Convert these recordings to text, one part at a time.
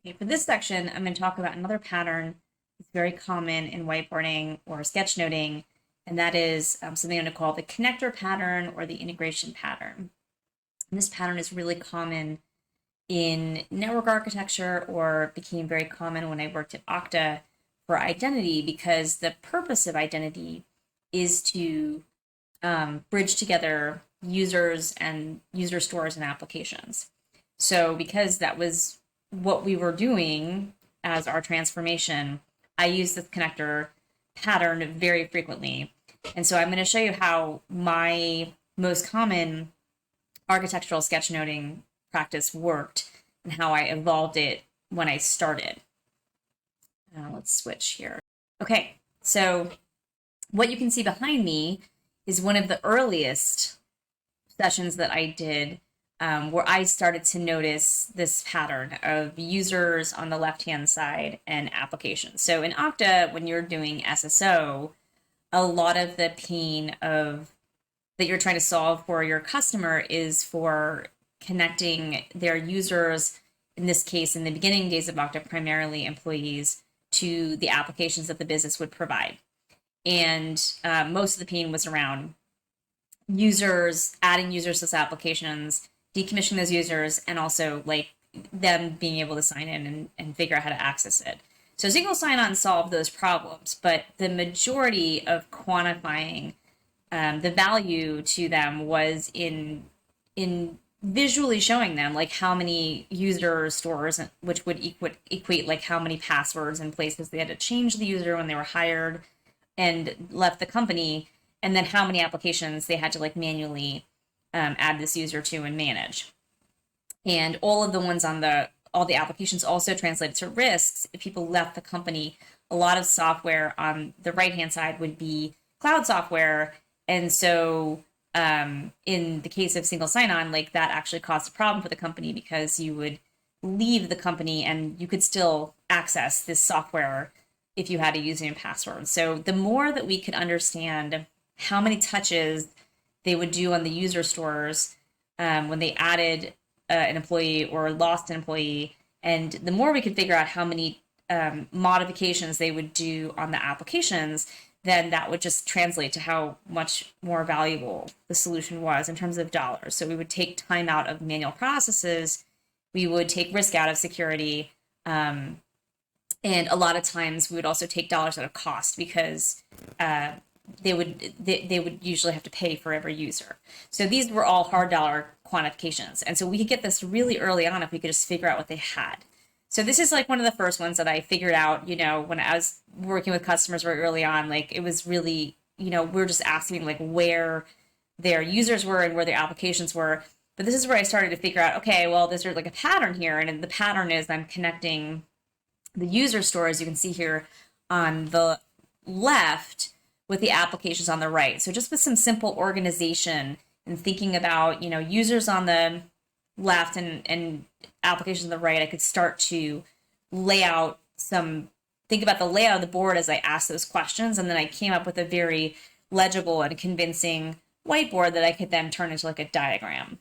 Okay, for this section, I'm going to talk about another pattern that's very common in whiteboarding or sketchnoting, and that is something I'm going to call the connector pattern or the integration pattern. And this pattern is really common in network architecture or became very common when I worked at Okta for identity because the purpose of identity is to bridge together users and user stores and applications. So, because that was what we were doing as our transformation, I use this connector pattern very frequently. And so, I'm going to show you how my most common architectural sketchnoting practice worked and how I evolved it when I started. Let's switch here. Okay, so what you can see behind me is one of the earliest sessions that I did where I started to notice this pattern of users on the left-hand side and applications. So in Okta, when you're doing SSO, a lot of the pain of that you're trying to solve for your customer is for connecting their users, in this case, in the beginning days of Okta, primarily employees, to the applications that the business would provide. And most of the pain was around users, adding users to those applications, decommissioning those users, and also like them being able to sign in and figure out how to access it. So single sign-on solved those problems, but the majority of quantifying the value to them was in visually showing them like how many user stores, which would equate like how many passwords and places they had to change the user when they were hired and left the company, and then how many applications they had to like manually add this user to and manage. And all of the ones on all the applications also translated to risks. If people left the company, a lot of software on the right hand side would be cloud software. And so in the case of single sign-on, like that actually caused a problem for the company because you would leave the company and you could still access this software if you had a username and password. So the more that we could understand how many touches they would do on the user stores when they added an employee or lost an employee, and the more we could figure out how many modifications they would do on the applications, then that would just translate to how much more valuable the solution was in terms of dollars. So we would take time out of manual processes, we would take risk out of security, and a lot of times we would also take dollars out of cost because they would usually have to pay for every user. So these were all hard dollar quantifications. And so we could get this really early on if we could just figure out what they had. So this is like one of the first ones that I figured out, when I was working with customers very early on. Like it was really, we're just asking like where their users were and where their applications were. But this is where I started to figure out, okay, well, there's like a pattern here. And the pattern is I'm connecting the user store, as you can see here on the left, with the applications on the right. So just with some simple organization and thinking about, users on the left and applications on the right, I could start to think about the layout of the board as I asked those questions. And then I came up with a very legible and convincing whiteboard that I could then turn into like a diagram.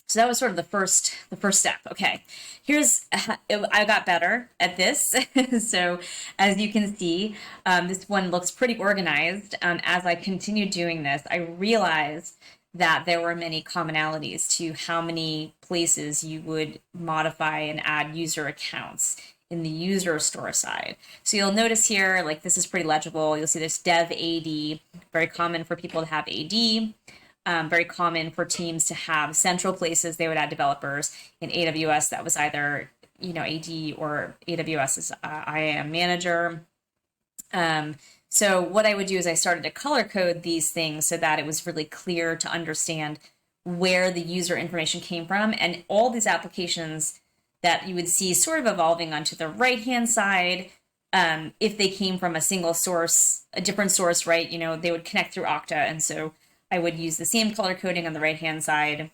So that was sort of the first step. Okay, I got better at this. So as you can see, this one looks pretty organized. As I continued doing this, I realized that there were many commonalities to how many places you would modify and add user accounts in the user store side. So you'll notice here, like this is pretty legible. You'll see this dev AD, very common for people to have AD. Very common for teams to have central places they would add developers. In AWS, that was either AD or AWS's IAM manager. So what I would do is I started to color code these things so that it was really clear to understand where the user information came from, and all these applications that you would see sort of evolving onto the right-hand side. If they came from a single source, a different source, right? They would connect through Okta, and so I would use the same color coding on the right-hand side.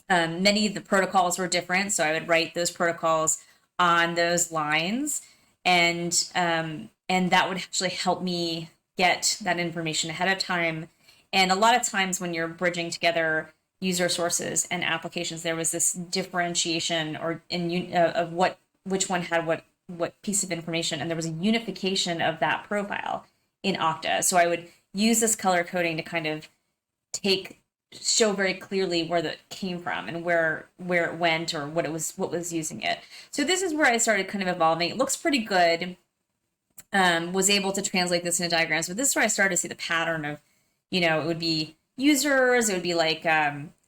Many of the protocols were different, so I would write those protocols on those lines, and that would actually help me get that information ahead of time. And a lot of times when you're bridging together user sources and applications, there was this differentiation of what which one had what piece of information, and there was a unification of that profile in Okta. So I would use this color coding to kind of show very clearly where that came from and where it went or what was using it. So this is where I started kind of evolving. It looks pretty good. Was able to translate this into diagrams, but this is where I started to see the pattern of, it would be users, it would be like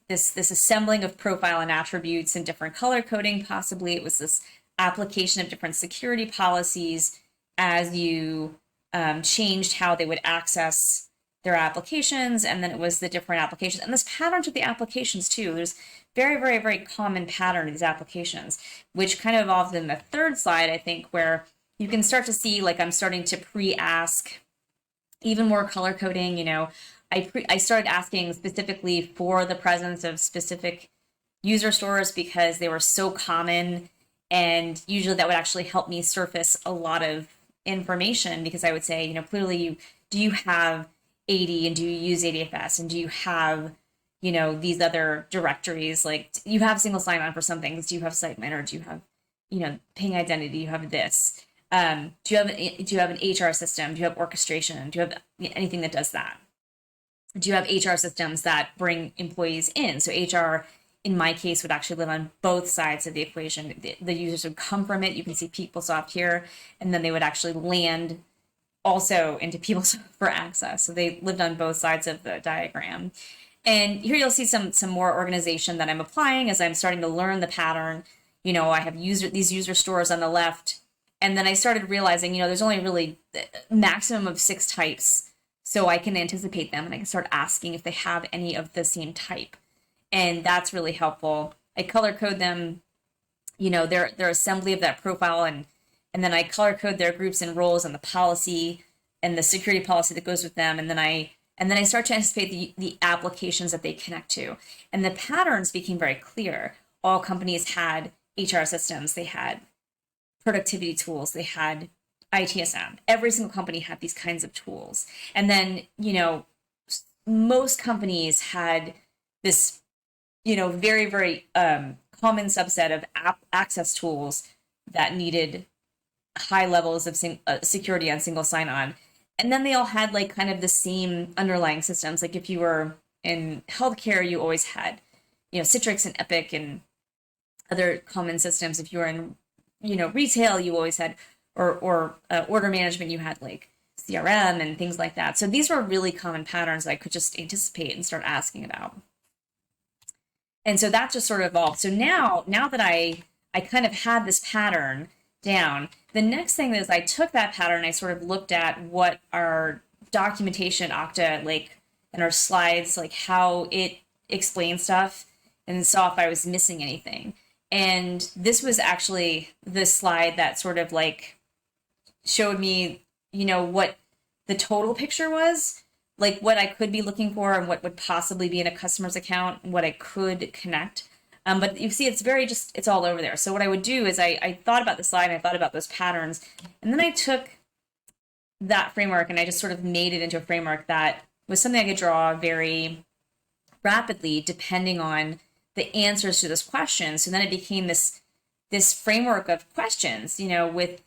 this assembling of profile and attributes and different color coding. Possibly it was this application of different security policies as you changed how they would access their applications, and then it was the different applications and this pattern to the applications too. There's very, very, very common pattern to these applications, which kind of evolved in the third slide, I think, where you can start to see, like, I'm starting to pre-ask even more color coding. I started asking specifically for the presence of specific user stores because they were so common, and usually that would actually help me surface a lot of information, because I would say, clearly, do you have AD, and do you use ADFS, and do you have, these other directories, like you have single sign-on for some things, do you have SiteMiner, do you have, ping identity, you have this. Do you have an HR system? Do you have orchestration? Do you have anything that does that? Do you have HR systems that bring employees in? So HR, in my case, would actually live on both sides of the equation. The users would come from it. You can see PeopleSoft here, and then they would actually land also into PeopleSoft for access. So they lived on both sides of the diagram. And here you'll see some more organization that I'm applying as I'm starting to learn the pattern. I have these user stores on the left. And then I started realizing, there's only really a maximum of 6 types. So I can anticipate them and I can start asking if they have any of the same type. And that's really helpful. I color code them, their assembly of that profile, and then I color code their groups and roles and the policy and the security policy that goes with them. And then I start to anticipate the applications that they connect to. And the patterns became very clear. All companies had HR systems. They had productivity tools. They had ITSM. Every single company had these kinds of tools. And then, most companies had this, very, very common subset of access tools that needed high levels of security on single sign-on. And then they all had like kind of the same underlying systems. Like if you were in healthcare, you always had, Citrix and Epic and other common systems. If you were in retail, you always had, or order management, you had like CRM and things like that. So these were really common patterns that I could just anticipate and start asking about. And so that just sort of evolved. So now that I kind of had this pattern down, the next thing is I took that pattern, I sort of looked at what our documentation Okta, like, and our slides, like how it explains stuff, and saw if I was missing anything. And this was actually the slide that sort of like showed me, what the total picture was, like what I could be looking for and what would possibly be in a customer's account and what I could connect. But you see, it's all over there. So what I would do is I thought about the slide and I thought about those patterns, and then I took that framework and I just sort of made it into a framework that was something I could draw very rapidly depending on the answers to this question. So then it became this framework of questions, with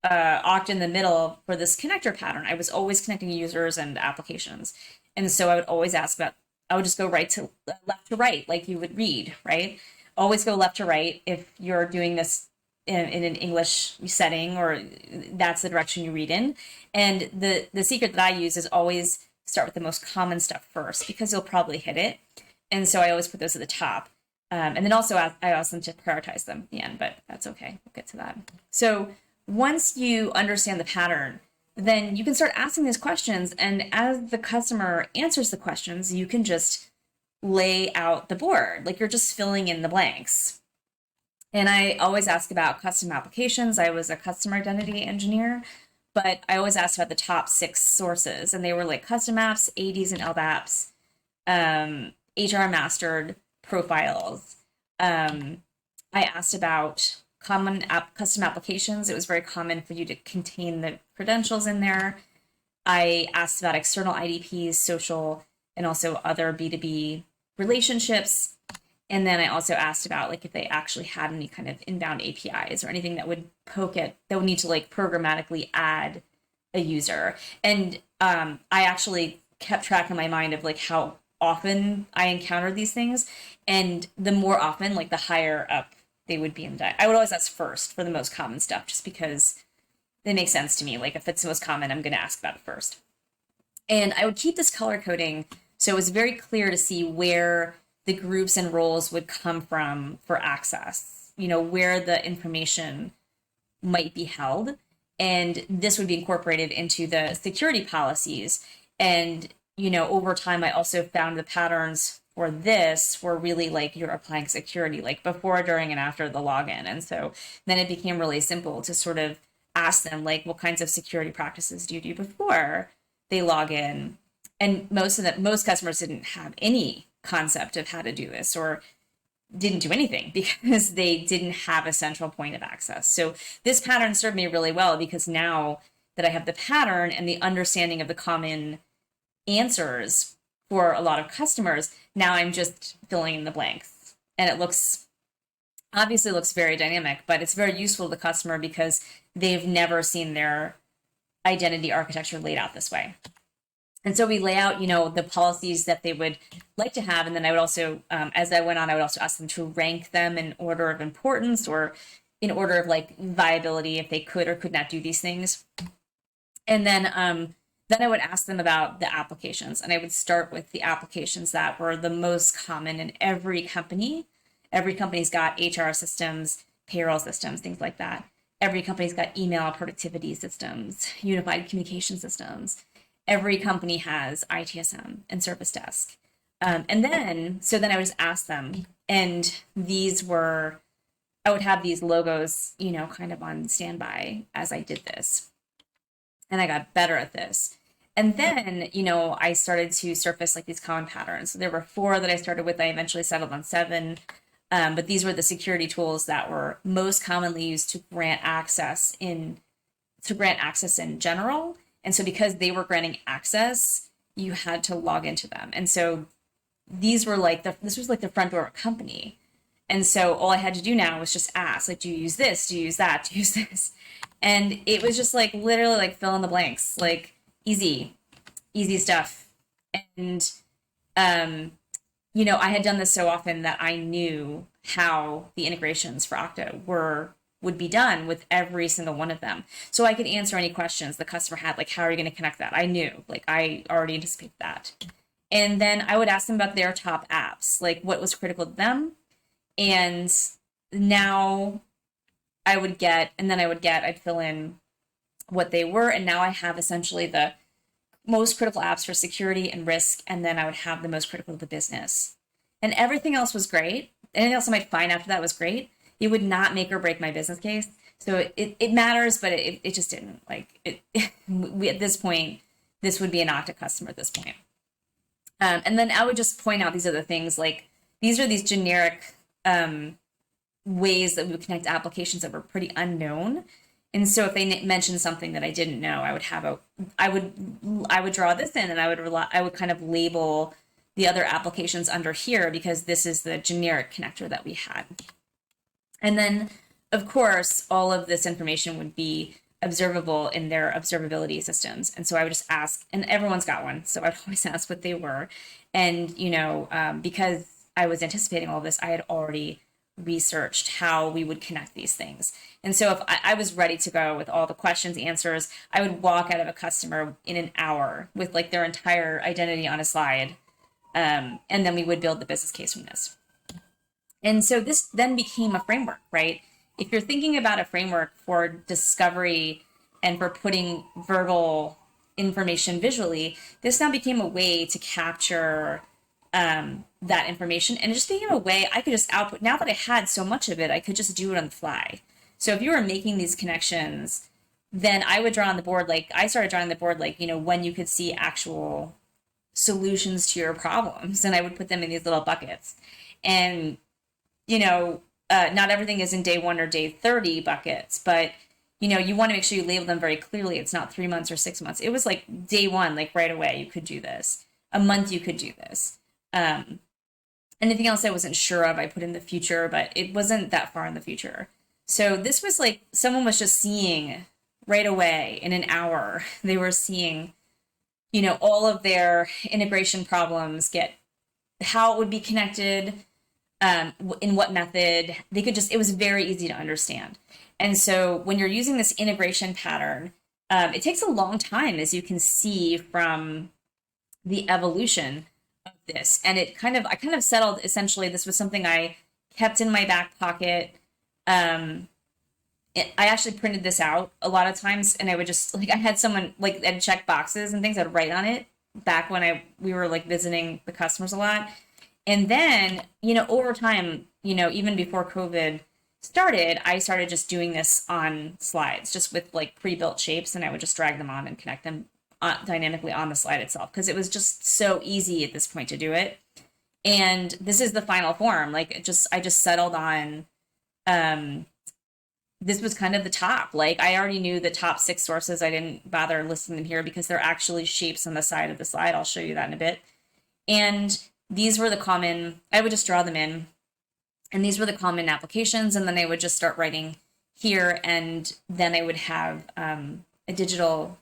Okta in the middle for this connector pattern. I was always connecting users and applications. And so I would always I would just go left to right, like you would read, right? Always go left to right if you're doing this in an English setting, or that's the direction you read in. And the secret that I use is always start with the most common stuff first, because you'll probably hit it. And so I always put those at the top. And then also I ask them to prioritize them at the end, but that's okay. We'll get to that. So once you understand the pattern, then you can start asking these questions. And as the customer answers the questions, you can just lay out the board, like you're just filling in the blanks. And I always ask about custom applications. I was a customer identity engineer, but I always asked about the top 6 sources, and they were like custom apps, ADs and LDAPs, HR mastered profiles. I asked about custom applications. It was very common for you to contain the credentials in there. I asked about external IDPs, social, and also other B2B relationships. And then I also asked about like if they actually had any kind of inbound APIs or anything that would poke at that would need to like programmatically add a user. And I actually kept track in my mind of like how often I encountered these things. And the more often, like the higher up they would be in the I would always ask first for the most common stuff just because they make sense to me. Like if it's the most common, I'm going to ask about it first. And I would keep this color coding so it was very clear to see where the groups and roles would come from for access, where the information might be held. And this would be incorporated into the security policies. And, over time, I also found the patterns for this were really like you're applying security, like before, during, and after the login. And so then it became really simple to sort of ask them, like, what kinds of security practices do you do before they log in? And most customers didn't have any concept of how to do this or didn't do anything because they didn't have a central point of access. So this pattern served me really well because now that I have the pattern and the understanding of the common answers for a lot of customers, now I'm just filling in the blanks. And it obviously looks very dynamic, but it's very useful to the customer because they've never seen their identity architecture laid out this way. And so we lay out, the policies that they would like to have. And then I would also, as I went on, I would also ask them to rank them in order of importance or in order of like viability, if they could or could not do these things. And then I would ask them about the applications. And I would start with the applications that were the most common in every company. Every company's got HR systems, payroll systems, things like that. Every company's got email productivity systems, unified communication systems. Every company has ITSM and Service Desk. And then I would just ask them, and I would have these logos, kind of on standby as I did this. And I got better at this. And then, I started to surface like these common patterns. So there were 4 that I started with. I eventually settled on 7. But these were the security tools that were most commonly used to grant access in general. And so because they were granting access, you had to log into them. And so these were this was like the front door of a company. And so all I had to do now was just ask, like, do you use this? Do you use that? Do you use this? And it was just like literally like fill in the blanks, like easy stuff. And, I had done this so often that I knew how the integrations for Okta would be done with every single one of them. So I could answer any questions the customer had, like, how are you going to connect that? I knew, like, I already anticipated that. And then I would ask them about their top apps, like what was critical to them. And now I'd fill in what they were. And now I have essentially the most critical apps for security and risk. And then I would have the most critical to the business. And everything else was great. Anything else I might find after that was great. It would not make or break my business case. So it matters, but it just didn't. Like at this point, this would be an Okta customer at this point. And then I would just point out these other things, like these are these generic ways that we would connect applications that were pretty unknown. And so if they mentioned something that I didn't know, I would draw this in, and I would kind of label the other applications under here because this is the generic connector that we had. And then, of course, all of this information would be observable in their observability systems. And so I would just ask, and everyone's got one, so I'd always ask what they were. And, because I was anticipating all this, I had already researched how we would connect these things. And so if I was ready to go with all the questions, answers, I would walk out of a customer in an hour with like their entire identity on a slide. And then we would build the business case from this. And so this then became a framework, right? If you're thinking about a framework for discovery and for putting verbal information visually, this now became a way to capture that information. And it just became a way I could just output. Now that I had so much of it, I could just do it on the fly. So if you were making these connections, then I would draw on the board, I started drawing the board, when you could see actual solutions to your problems. And I would put them in these little buckets. And not everything is in day 1 or day 30 buckets, but you want to make sure you label them very clearly. It's not 3 months or 6 months. It was like day 1, like right away, you could do this. A month, you could do this. And Anything else I wasn't sure of, I put in the future, but it wasn't that far in the future. So this was like someone was just seeing right away in an hour, they were seeing, all of their integration problems get how it would be connected, in what method. They could just, it was very easy to understand. And so when you're using this integration pattern, it takes a long time, as you can see from the evolution of this. And I kind of settled, essentially, this was something I kept in my back pocket. I actually printed this out a lot of times, and I would just like, I had someone like, I'd check boxes and things, I'd write on it back when we were like visiting the customers a lot. And then, over time, even before COVID started, I started just doing this on slides, just with like pre-built shapes, and I would just drag them on and connect them dynamically on the slide itself, because it was just so easy at this point to do it. And this is the final form. Like, I just settled on, this was kind of the top. Like, I already knew the top 6 sources. I didn't bother listing them here because they're actually shapes on the side of the slide. I'll show you that in a bit. And these were the common, I would just draw them in, and these were the common applications. And then I would just start writing here. And then I would have a digital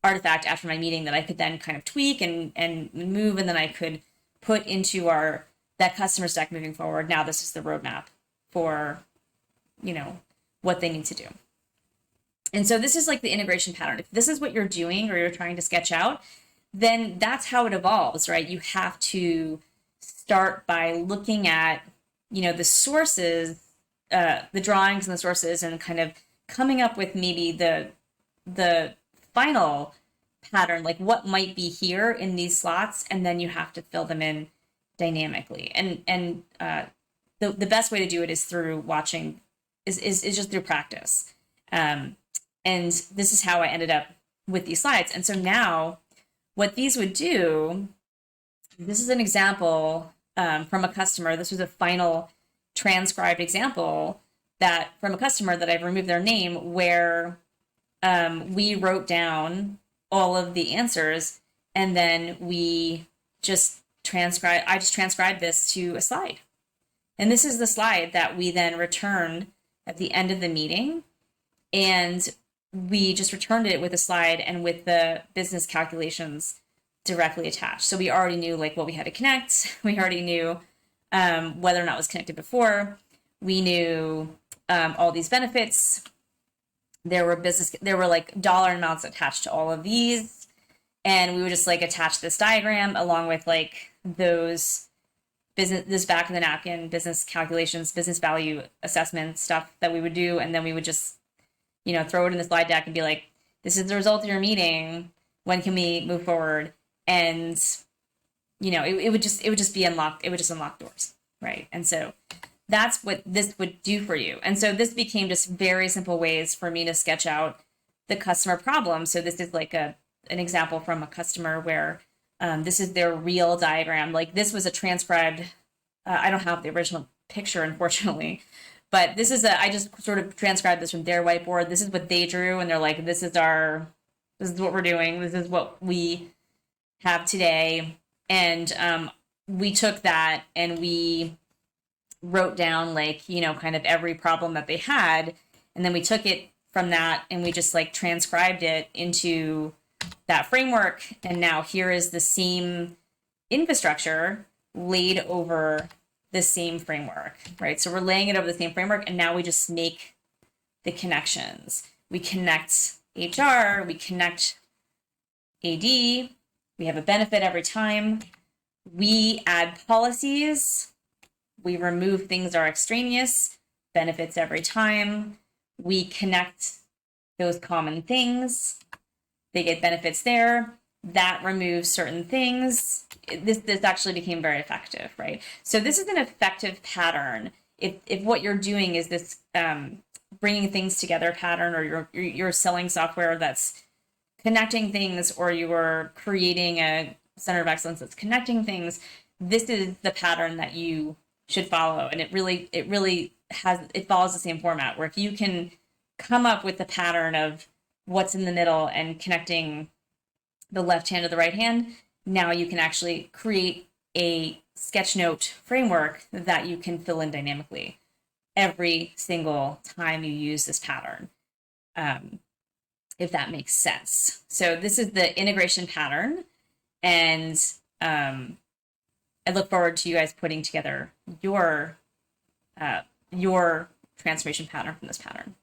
artifact after my meeting that I could then kind of tweak and move. And then I could put into that customer's deck moving forward. Now this is the roadmap for, what they need to do. And so this is like the integration pattern. If this is what you're doing or you're trying to sketch out, then that's how it evolves, right? You have to start by looking at, the sources, the drawings and the sources, and kind of coming up with maybe the final pattern, like what might be here in these slots, and then you have to fill them in dynamically. And the best way to do it is through watching, is just through practice. And this is how I ended up with these slides. And so now what these would do, this is an example from a customer. This was a final transcribed example that from a customer that I've removed their name, where we wrote down all of the answers, and then I just transcribed this to a slide. And this is the slide that we then returned at the end of the meeting. And we just returned it with a slide and with the business calculations directly attached. So we already knew like what we had to connect. We already knew whether or not it was connected before. We knew all these benefits. There were like dollar amounts attached to all of these. And we would just like attach this diagram along with like this back of the napkin business calculations, business value assessment stuff that we would do. And then we would just, throw it in the slide deck and be like, this is the result of your meeting. When can we move forward? And, it would just be unlocked. It would just unlock doors. Right. And so that's what this would do for you. And so this became just very simple ways for me to sketch out the customer problem. So this is like an example from a customer where this is their real diagram. Like this was a transcribed, I don't have the original picture, unfortunately, but I just sort of transcribed this from their whiteboard. This is what they drew. And they're like, this is what we're doing. This is what we have today. And we took that and we wrote down like, kind of every problem that they had. And then we took it from that and we just like transcribed it into that framework. And now here is the same infrastructure laid over the same framework, right? So we're laying it over the same framework, and now we just make the connections. We connect HR, we connect AD, we have a benefit every time. We add policies, we remove things that are extraneous, benefits every time. We connect those common things. They get benefits there. That removes certain things. This actually became very effective, right? So this is an effective pattern. If what you're doing is this bringing things together pattern, or you're selling software that's connecting things, or you're creating a center of excellence that's connecting things, this is the pattern that you should follow. And it really follows the same format, where if you can come up with the pattern of what's in the middle and connecting the left hand to the right hand, now you can actually create a sketchnote framework that you can fill in dynamically every single time you use this pattern, if that makes sense. So this is the integration pattern, and I look forward to you guys putting together your transformation pattern from this pattern.